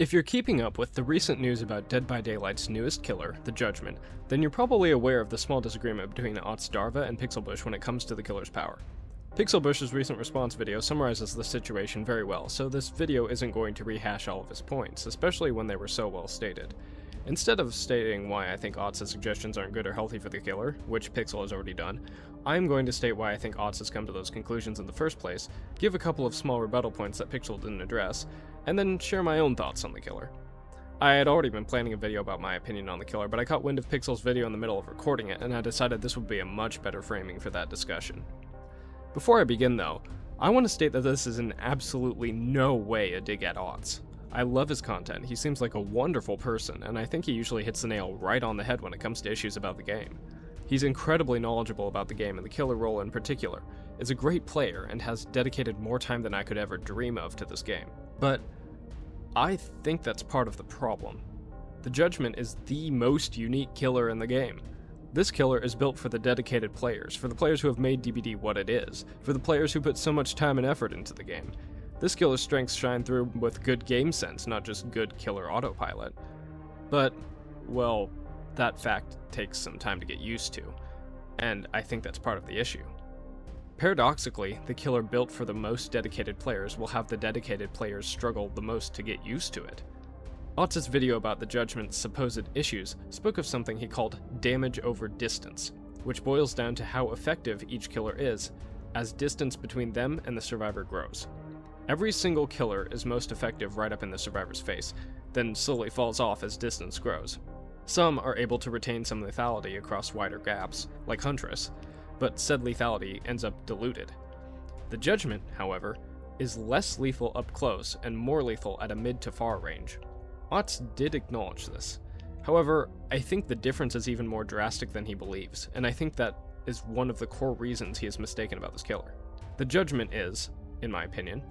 If you're keeping up with the recent news about Dead by Daylight's newest killer, the Judgment, then you're probably aware of the small disagreement between Otzdarva and Pixelbush when it comes to the killer's power. Pixelbush's recent response video summarizes the situation very well, so this video isn't going to rehash all of his points, especially when they were so well stated. Instead of stating why I think Otz's suggestions aren't good or healthy for the killer, which Pixel has already done, I'm going to state why I think Otz has come to those conclusions in the first place, give a couple of small rebuttal points that Pixel didn't address, and then share my own thoughts on the killer. I had already been planning a video about my opinion on the killer, but I caught wind of Pixel's video in the middle of recording it, and I decided this would be a much better framing for that discussion. Before I begin though, I want to state that this is in absolutely no way a dig at Otz. I love his content, he seems like a wonderful person, and I think he usually hits the nail right on the head when it comes to issues about the game. He's incredibly knowledgeable about the game and the killer role in particular, is a great player, and has dedicated more time than I could ever dream of to this game. But I think that's part of the problem. The Judgment is the most unique killer in the game. This killer is built for the dedicated players, for the players who have made DBD what it is, for the players who put so much time and effort into the game. This killer's strengths shine through with good game sense, not just good killer autopilot. But, well, that fact takes some time to get used to, and I think that's part of the issue. Paradoxically, the killer built for the most dedicated players will have the dedicated players struggle the most to get used to it. Otz's video about the Judgment's supposed issues spoke of something he called damage over distance, which boils down to how effective each killer is, as distance between them and the survivor grows. Every single killer is most effective right up in the survivor's face, then slowly falls off as distance grows. Some are able to retain some lethality across wider gaps, like Huntress, but said lethality ends up diluted. The Judgment, however, is less lethal up close and more lethal at a mid to far range. Otz did acknowledge this. However, I think the difference is even more drastic than he believes, and I think that is one of the core reasons he is mistaken about this killer. The Judgment is, in my opinion,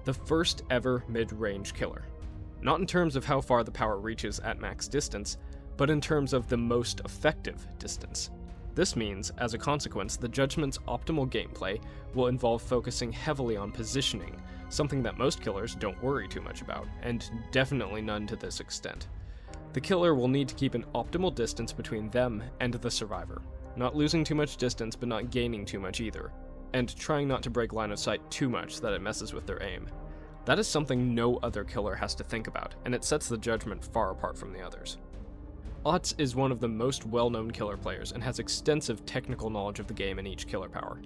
the first ever mid-range killer. Not in terms of how far the power reaches at max distance, but in terms of the most effective distance. This means, as a consequence, the Judgment's optimal gameplay will involve focusing heavily on positioning, something that most killers don't worry too much about, and definitely none to this extent. The killer will need to keep an optimal distance between them and the survivor, not losing too much distance but not gaining too much either, and trying not to break line of sight too much that it messes with their aim. That is something no other killer has to think about, and it sets the Judgment far apart from the others. Otz is one of the most well-known killer players and has extensive technical knowledge of the game and each killer power.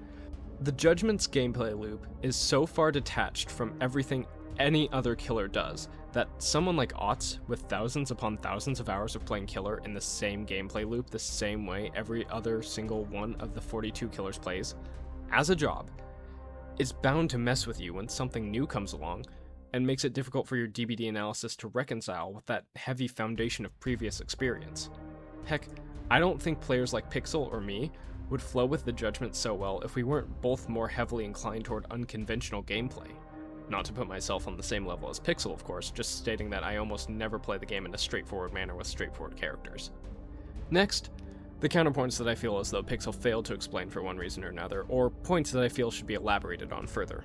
The Judgment's gameplay loop is so far detached from everything any other killer does that someone like Otz, with thousands upon thousands of hours of playing killer in the same gameplay loop the same way every other single one of the 42 killers plays, as a job, is bound to mess with you when something new comes along and makes it difficult for your DBD analysis to reconcile with that heavy foundation of previous experience. Heck, I don't think players like Pixel or me would flow with the Judgment so well if we weren't both more heavily inclined toward unconventional gameplay. Not to put myself on the same level as Pixel, of course, just stating that I almost never play the game in a straightforward manner with straightforward characters. Next, the counterpoints that I feel as though Pixel failed to explain for one reason or another, or points that I feel should be elaborated on further.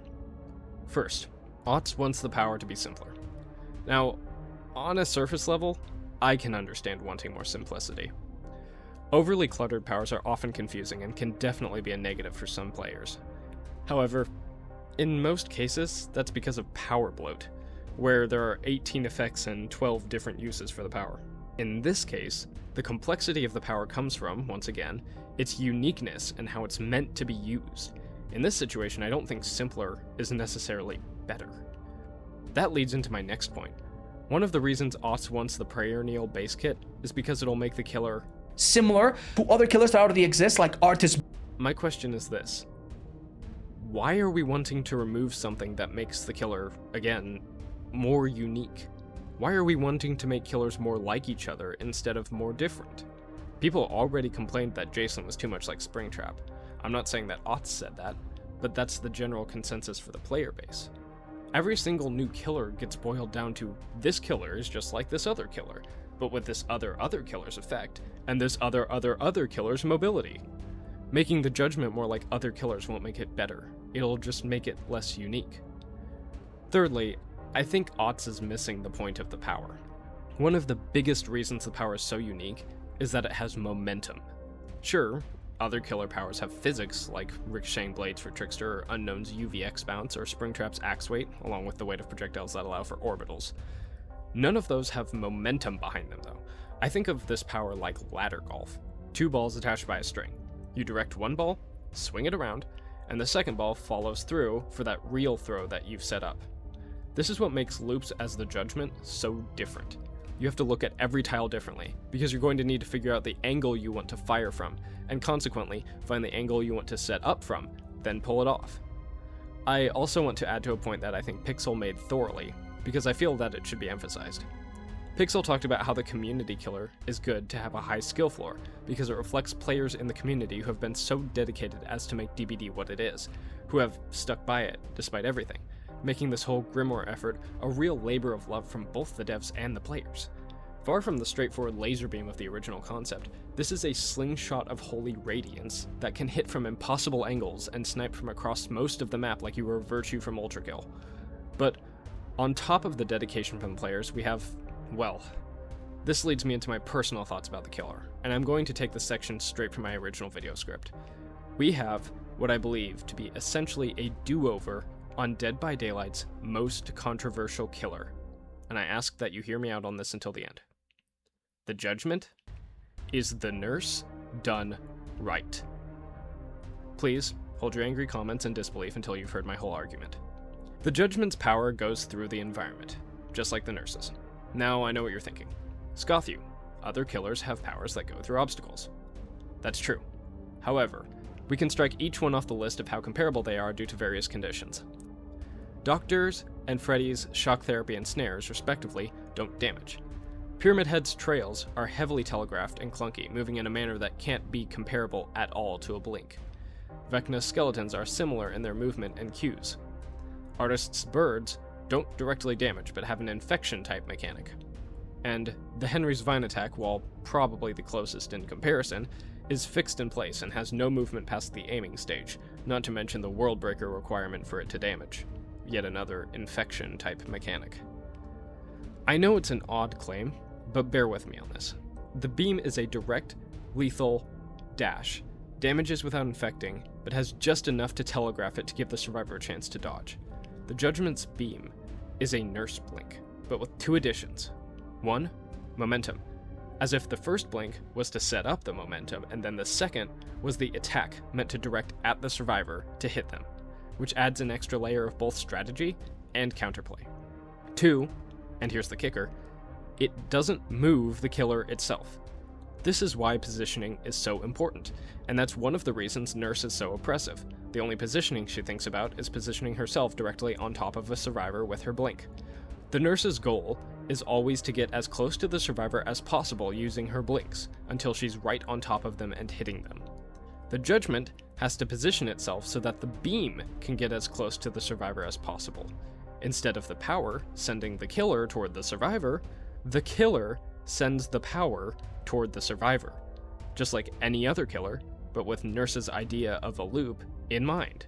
First, Otz wants the power to be simpler. Now, on a surface level, I can understand wanting more simplicity. Overly cluttered powers are often confusing and can definitely be a negative for some players. However, in most cases, that's because of power bloat, where there are 18 effects and 12 different uses for the power. In this case, the complexity of the power comes from, once again, its uniqueness and how it's meant to be used. In this situation, I don't think simpler is necessarily better. That leads into my next point. One of the reasons Otz wants the Perennial base kit is because it'll make the killer similar to other killers that already exist, like Artist. My question is this. Why are we wanting to remove something that makes the killer, again, more unique? Why are we wanting to make killers more like each other instead of more different? People already complained that Jason was too much like Springtrap. I'm not saying that Otz said that, but that's the general consensus for the player base. Every single new killer gets boiled down to, this killer is just like this other killer, but with this other killer's effect, and this other killer's mobility. Making the Judgment more like other killers won't make it better, it'll just make it less unique. Thirdly, I think Otz is missing the point of the power. One of the biggest reasons the power is so unique is that it has momentum. Sure, other killer powers have physics, like ricocheting blades for Trickster, or Unknown's UVX bounce, or Springtrap's axe weight, along with the weight of projectiles that allow for orbitals. None of those have momentum behind them, though. I think of this power like ladder golf. 2 balls attached by a string. You direct one ball, swing it around, and the second ball follows through for that real throw that you've set up. This is what makes loops as the Judgment so different. You have to look at every tile differently, because you're going to need to figure out the angle you want to fire from, and consequently, find the angle you want to set up from, then pull it off. I also want to add to a point that I think Pixel made thoroughly, because I feel that it should be emphasized. Pixel talked about how the community killer is good to have a high skill floor, because it reflects players in the community who have been so dedicated as to make DBD what it is, who have stuck by it despite everything, making this whole Grimoire effort a real labor of love from both the devs and the players. Far from the straightforward laser beam of the original concept, this is a slingshot of holy radiance that can hit from impossible angles and snipe from across most of the map like you were Virtue from Ultrakill. But on top of the dedication from the players, we have, well, this leads me into my personal thoughts about the killer, and I'm going to take this section straight from my original video script. We have what I believe to be essentially a do-over on Dead by Daylight's most controversial killer, and I ask that you hear me out on this until the end. The Judgment is the nurse done right. Please hold your angry comments and disbelief until you've heard my whole argument. The Judgment's power goes through the environment, just like the nurse's. Now I know what you're thinking. Scoff you, other killers have powers that go through obstacles. That's true. However, we can strike each one off the list of how comparable they are due to various conditions. Doctors and Freddy's shock therapy and snares, respectively, don't damage. Pyramid Head's trails are heavily telegraphed and clunky, moving in a manner that can't be comparable at all to a blink. Vecna's skeletons are similar in their movement and cues. Artist's birds don't directly damage, but have an infection-type mechanic. And the Henry's Vine attack, while probably the closest in comparison, is fixed in place and has no movement past the aiming stage, not to mention the World Breaker requirement for it to damage. Yet another infection-type mechanic. I know it's an odd claim, but bear with me on this. The beam is a direct, lethal dash, damages without infecting, but has just enough to telegraph it to give the survivor a chance to dodge. The Judgment's beam is a nurse blink, but with 2 additions. 1, momentum, as if the first blink was to set up the momentum, and then the second was the attack meant to direct at the survivor to hit them, which adds an extra layer of both strategy and counterplay. 2, and here's the kicker, it doesn't move the killer itself. This is why positioning is so important, and that's one of the reasons Nurse is so oppressive. The only positioning she thinks about is positioning herself directly on top of a survivor with her blink. The Nurse's goal is always to get as close to the survivor as possible using her blinks, until she's right on top of them and hitting them. The Judgment has to position itself so that the beam can get as close to the survivor as possible. Instead of the power sending the killer toward the survivor, the killer sends the power toward the survivor, just like any other killer, but with Nurse's idea of a loop in mind.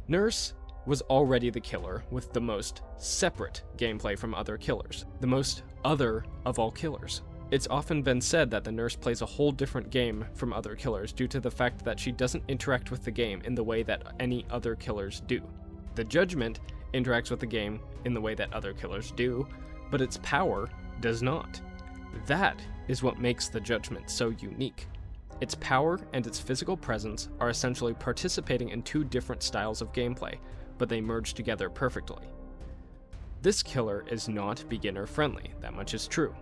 Nurse was already the killer with the most separate gameplay from other killers, the most other of all killers. It's often been said that the Nurse plays a whole different game from other killers due to the fact that she doesn't interact with the game in the way that any other killers do. The Judgment interacts with the game in the way that other killers do, but its power does not. That is what makes the Judgment so unique. Its power and its physical presence are essentially participating in 2 different styles of gameplay, but they merge together perfectly. This killer is not beginner friendly, that much is true.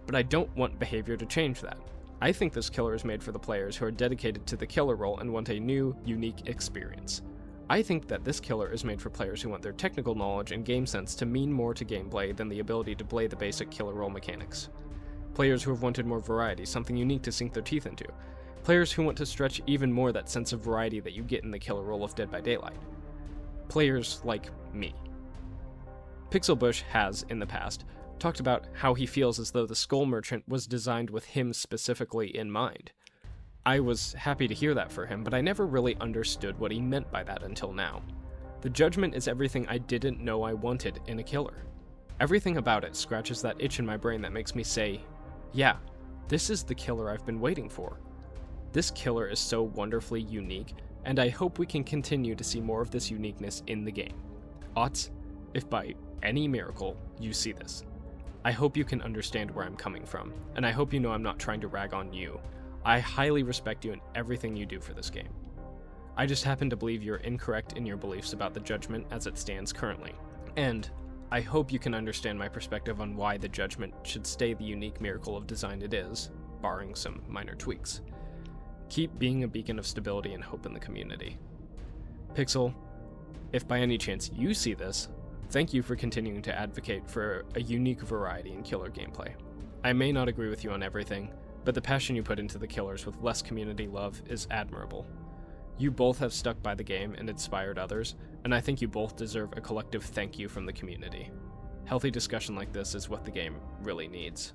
But I don't want behavior to change that. I think this killer is made for the players who are dedicated to the killer role and want a new, unique experience. I think that this killer is made for players who want their technical knowledge and game sense to mean more to gameplay than the ability to play the basic killer role mechanics. Players who have wanted more variety, something unique to sink their teeth into. Players who want to stretch even more that sense of variety that you get in the killer role of Dead by Daylight. Players like me. Pixelbush has, in the past, talked about how he feels as though the Skull Merchant was designed with him specifically in mind. I was happy to hear that for him, but I never really understood what he meant by that until now. The Judgment is everything I didn't know I wanted in a killer. Everything about it scratches that itch in my brain that makes me say, yeah, this is the killer I've been waiting for. This killer is so wonderfully unique, and I hope we can continue to see more of this uniqueness in the game. Otz, if by any miracle you see this, I hope you can understand where I'm coming from, and I hope you know I'm not trying to rag on you. I highly respect you in everything you do for this game. I just happen to believe you're incorrect in your beliefs about the Judgment as it stands currently, and I hope you can understand my perspective on why the Judgment should stay the unique miracle of design it is, barring some minor tweaks. Keep being a beacon of stability and hope in the community. Pixel, if by any chance you see this, thank you for continuing to advocate for a unique variety in killer gameplay. I may not agree with you on everything, but the passion you put into the killers with less community love is admirable. You both have stuck by the game and inspired others, and I think you both deserve a collective thank you from the community. Healthy discussion like this is what the game really needs.